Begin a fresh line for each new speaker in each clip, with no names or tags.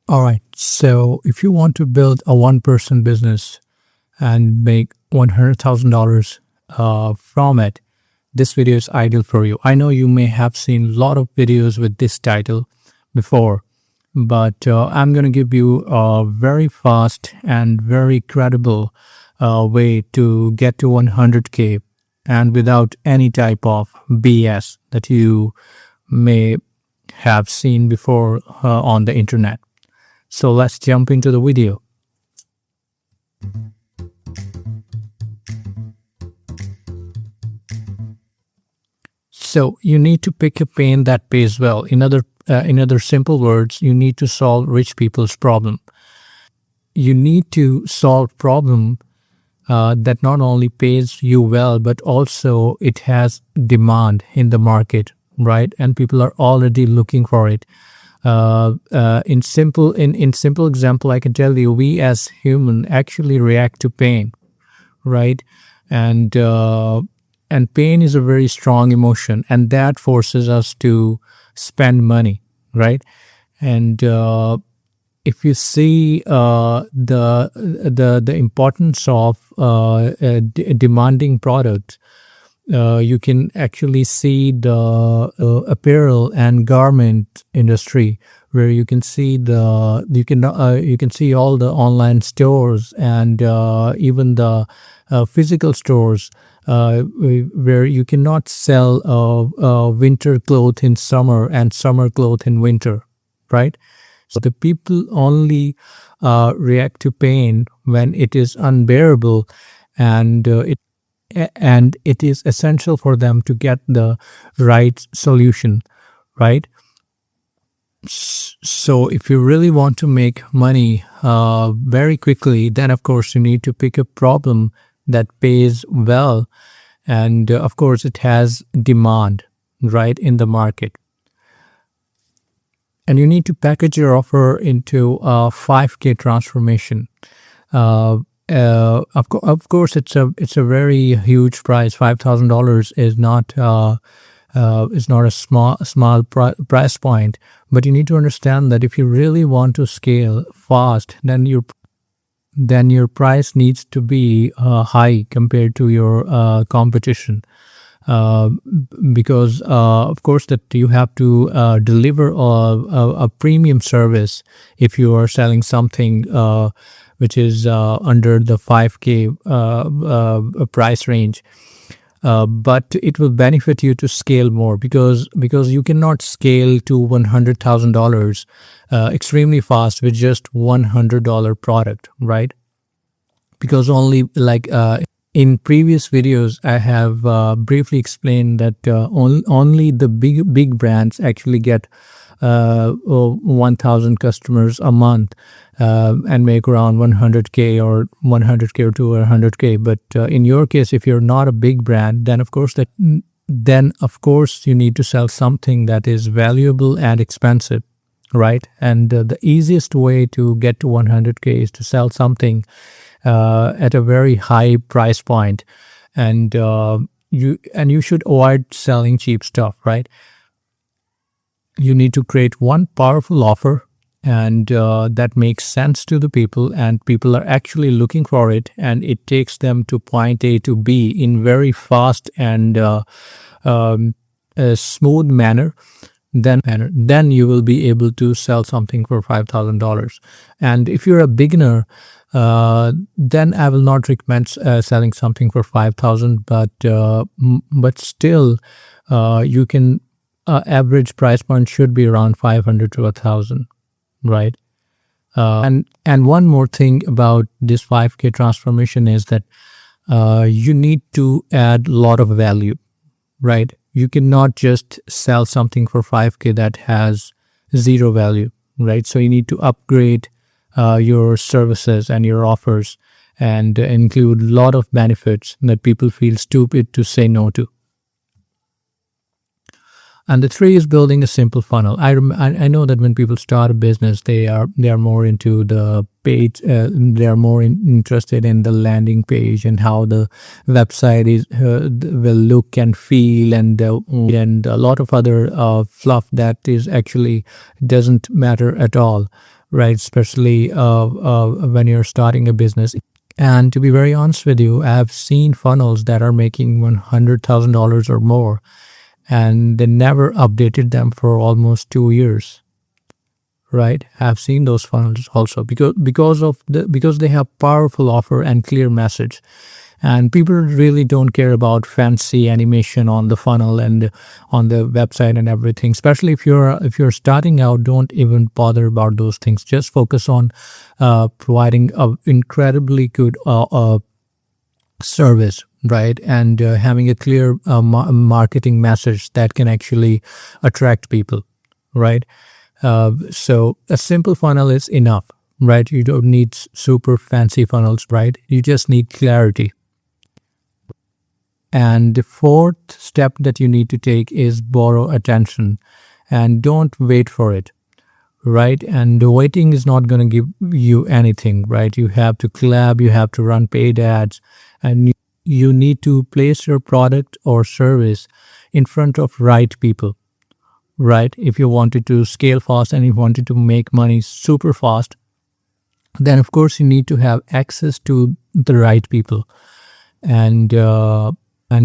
All right. So if you want to build a one-person business and make $100,000 from it, this video is ideal for you. I know you may have seen a lot of videos with this title before, but I'm going to give you a very fast and very credible way to get to 100K and without any type of BS that you may have seen before on the internet. So let's jump into the video. So you need to pick a pain that pays well. In other simple words, you need to solve rich people's problem. You need to solve problem that not only pays you well, but also it has demand in the market, right? And people are already looking for it. In simple example, I can tell you, we as human actually react to pain, right? And pain is a very strong emotion, and that forces us to spend money, right? And if you see the importance of demanding products, you can actually see the apparel and garment industry, where you can see you can see all the online stores and even the physical stores where you cannot sell winter clothes in summer and summer clothes in winter, right? So the people only react to pain when it is unbearable, and it is essential for them to get the right solution, right? So if you really want to make money very quickly, then of course you need to pick a problem that pays well, and of course it has demand, right, in the market. And you need to package your offer into a 5K transformation. Of course, it's a very huge price. $5,000 is not a small price point. But you need to understand that if you really want to scale fast, then your price needs to be high compared to your competition. Because of course that you have to deliver a premium service if you are selling something which is under the 5K price range. But it will benefit you to scale more, because you cannot scale to $100,000 extremely fast with just $100 product, right? Because only in previous videos, I have briefly explained that only the big brands actually get 1,000 customers a month and make around 100K or 100K or 200K. But in your case, if you're not a big brand, then of course you need to sell something that is valuable and expensive, right? And the easiest way to get to 100K is to sell something at a very high price point, and you should avoid selling cheap stuff, right? You need to create one powerful offer, and that makes sense to the people, and people are actually looking for it, and it takes them to point A to B in very fast and a smooth manner. Then you will be able to sell something for $5,000. And if you're a beginner, then I will not recommend selling something for 5,000, but still you can average price point should be around 500 to 1,000, right? And one more thing about this 5K transformation is that you need to add a lot of value, right? You cannot just sell something for 5K that has zero value, right? So you need to upgrade your services and your offers and include a lot of benefits that people feel stupid to say no to. And the three is building a simple funnel. I know that when people start a business, they are more into the page. They are more interested in the landing page and how the website will look and feel, and a lot of other fluff that is actually doesn't matter at all. right? Especially when you're starting a business. And to be very honest with you, I've seen funnels that are making $100,000 or more, and they never updated them for almost 2 years, right? I've seen those funnels also because they have powerful offer and clear message, and people really don't care about fancy animation on the funnel and on the website and everything. Especially if you're starting out, don't even bother about those things. Just focus on providing a incredibly good service, right? And having a clear marketing message that can actually attract people, right? So a simple funnel is enough, right? You don't need super fancy funnels, right? You just need clarity. And the fourth step that you need to take is borrow attention, and don't wait for it, right? And the waiting is not going to give you anything, right? You have to collab, you have to run paid ads, and you need to place your product or service in front of right people, right? If you wanted to scale fast and you wanted to make money super fast, then of course you need to have access to the right people. And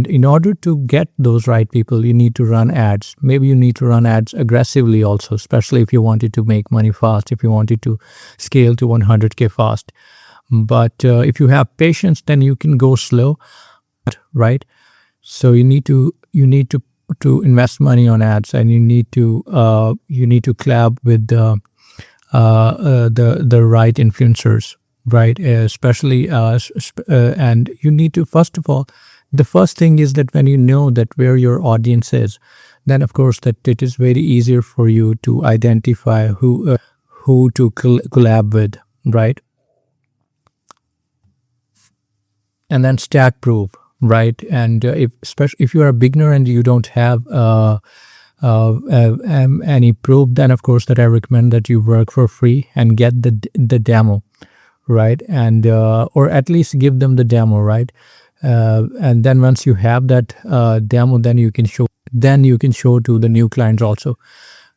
in order to get those right people, you need to run ads. Maybe you need to run ads aggressively also, especially if you wanted to make money fast, if you wanted to scale to 100K fast. But if you have patience, then you can go slow, right? So you need to invest money on ads, and you need to collab with the right influencers, right? Especially and you need to, first of all, the first thing is that when you know that where your audience is, then of course that it is very easier for you to identify who to collab with, right? And then stack proof, right? And especially if you are a beginner and you don't have any proof, then of course that I recommend that you work for free and get the demo, right? And or at least give them the demo, right? And then once you have that demo, then you can show to the new clients also.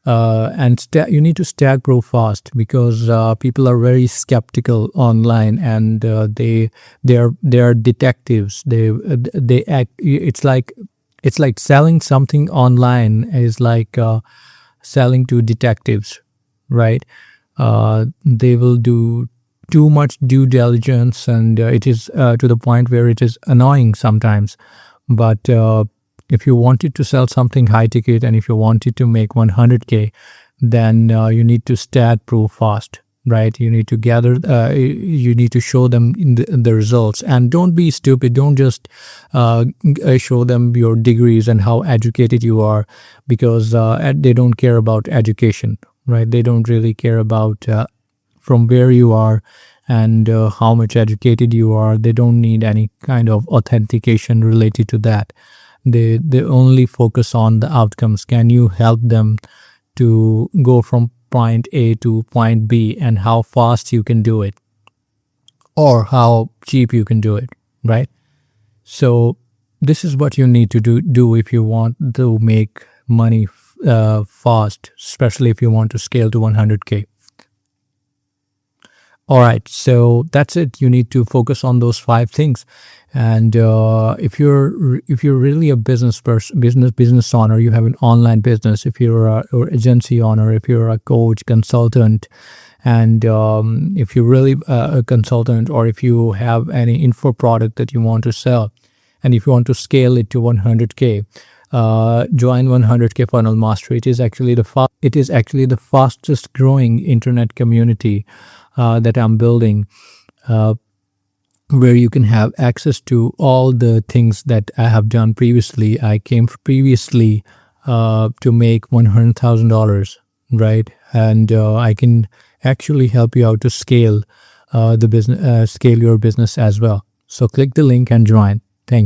And you need to stack proof fast, because people are very skeptical online, and they are detectives. They act. It's like selling something online is like selling to detectives, right? They will do too much due diligence, and it is to the point where it is annoying sometimes. But if you wanted to sell something high ticket, and if you wanted to make 100K, then you need to stat proof fast, right? You need to you need to show them in the results, and don't be stupid. Don't just show them your degrees and how educated you are, because they don't care about education, right? They don't really care about from where you are and how much educated you are. They don't need any kind of authentication related to that. They only focus on the outcomes. Can you help them to go from point A to point B, and how fast you can do it, or how cheap you can do it, right? So this is what you need to do if you want to make money fast, especially if you want to scale to 100K. All right, so that's it. You need to focus on those 5 things. And if you're really a business person, business owner, you have an online business, if you're or agency owner, if you're a coach, consultant, and if you're really a consultant, or if you have any info product that you want to sell, and if you want to scale it to 100K, join 100K Funnel Mastery. It is actually the fastest growing internet community that I'm building, where you can have access to all the things that I have done previously. I came previously to make $100,000, right? And I can actually help you out to scale the business, scale your business as well. So click the link and join.